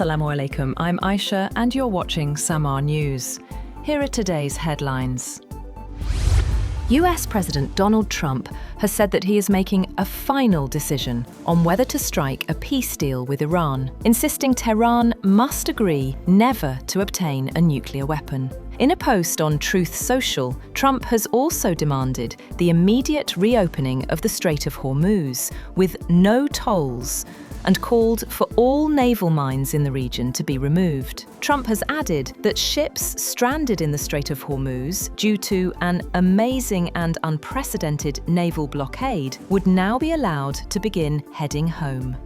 Assalamu alaikum, I'm Aisha and you're watching Samaa News. Here are today's headlines. US President Donald Trump has said that he is making a final decision on whether to strike a peace deal with Iran, insisting Tehran must agree never to obtain a nuclear weapon. In a post on Truth Social, Trump has also demanded the immediate reopening of the Strait of Hormuz with no tolls, and called for all naval mines in the region to be removed. Trump has added that ships stranded in the Strait of Hormuz due to an amazing and unprecedented naval blockade would now be allowed to begin heading home.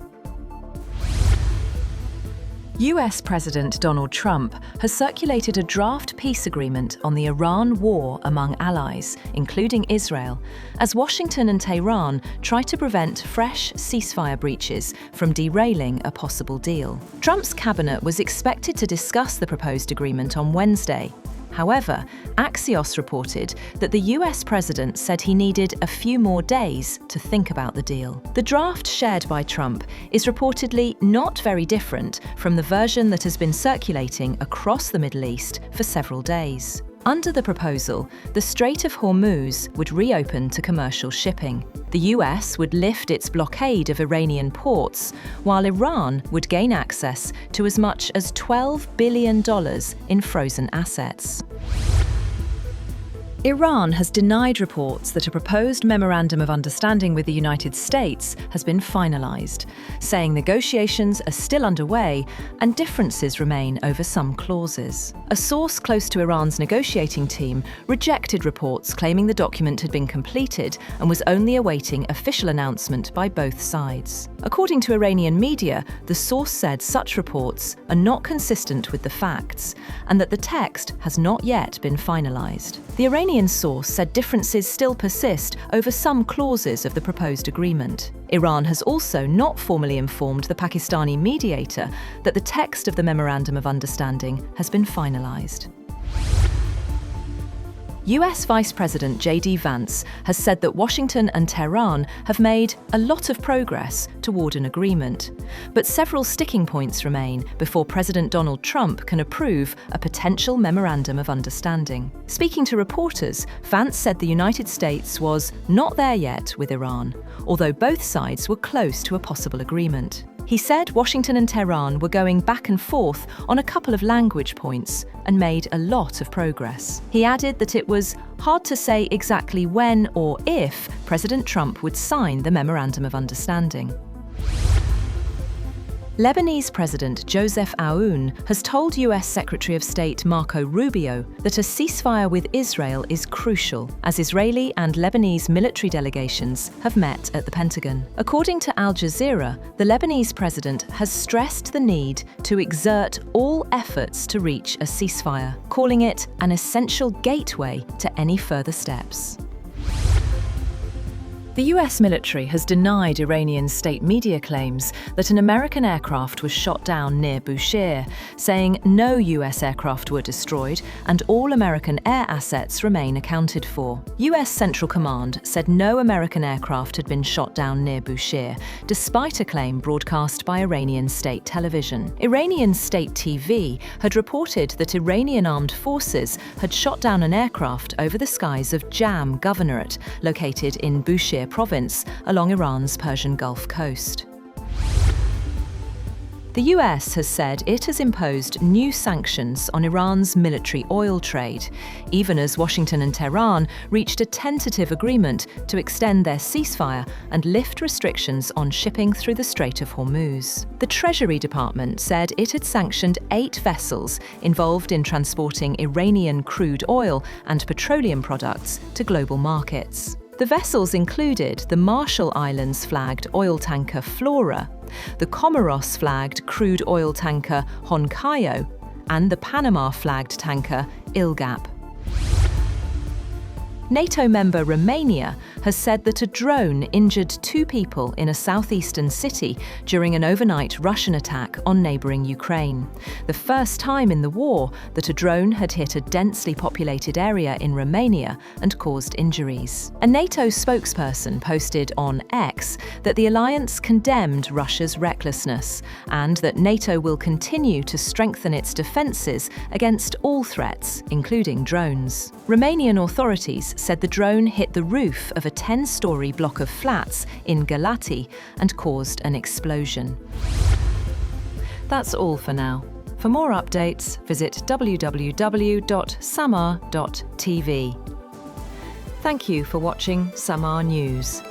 US President Donald Trump has circulated a draft peace agreement on the Iran war among allies, including Israel, as Washington and Tehran try to prevent fresh ceasefire breaches from derailing a possible deal. Trump's cabinet was expected to discuss the proposed agreement on Wednesday. However, Axios reported that the US president said he needed a few more days to think about the deal. The draft shared by Trump is reportedly not very different from the version that has been circulating across the Middle East for several days. Under the proposal, the Strait of Hormuz would reopen to commercial shipping. The US would lift its blockade of Iranian ports, while Iran would gain access to as much as $12 billion in frozen assets. Iran has denied reports that a proposed memorandum of understanding with the United States has been finalized, saying negotiations are still underway and differences remain over some clauses. A source close to Iran's negotiating team rejected reports claiming the document had been completed and was only awaiting official announcement by both sides. According to Iranian media, the source said such reports are not consistent with the facts and that the text has not yet been finalized. The Iranian source said differences still persist over some clauses of the proposed agreement. Iran has also not formally informed the Pakistani mediator that the text of the Memorandum of Understanding has been finalized. US Vice President J.D. Vance has said that Washington and Tehran have made a lot of progress toward an agreement, but several sticking points remain before President Donald Trump can approve a potential memorandum of understanding. Speaking to reporters, Vance said the United States was not there yet with Iran, although both sides were close to a possible agreement. He said Washington and Tehran were going back and forth on a couple of language points and made a lot of progress. He added that it was hard to say exactly when or if President Trump would sign the Memorandum of Understanding. Lebanese President Joseph Aoun has told US Secretary of State Marco Rubio that a ceasefire with Israel is crucial, as Israeli and Lebanese military delegations have met at the Pentagon. According to Al Jazeera, the Lebanese president has stressed the need to exert all efforts to reach a ceasefire, calling it an essential gateway to any further steps. The US military has denied Iranian state media claims that an American aircraft was shot down near Bushehr, saying no US aircraft were destroyed and all American air assets remain accounted for. US Central Command said no American aircraft had been shot down near Bushehr, despite a claim broadcast by Iranian state television. Iranian state TV had reported that Iranian armed forces had shot down an aircraft over the skies of Jam Governorate, located in Bushehr province along Iran's Persian Gulf coast. The US has said it has imposed new sanctions on Iran's military oil trade, even as Washington and Tehran reached a tentative agreement to extend their ceasefire and lift restrictions on shipping through the Strait of Hormuz. The Treasury Department said it had sanctioned 8 vessels involved in transporting Iranian crude oil and petroleum products to global markets. The vessels included the Marshall Islands-flagged oil tanker Flora, the Comoros-flagged crude oil tanker Honkayo, and the Panama-flagged tanker Ilgap. NATO member Romania has said that a drone injured 2 people in a southeastern city during an overnight Russian attack on neighbouring Ukraine. The first time in the war that a drone had hit a densely populated area in Romania and caused injuries. A NATO spokesperson posted on X that the alliance condemned Russia's recklessness and that NATO will continue to strengthen its defences against all threats, including drones. Romanian authorities said the drone hit the roof of a 10-storey block of flats in Galati and caused an explosion. That's all for now. For more updates, visit www.samaa.tv. Thank you for watching Samaa News.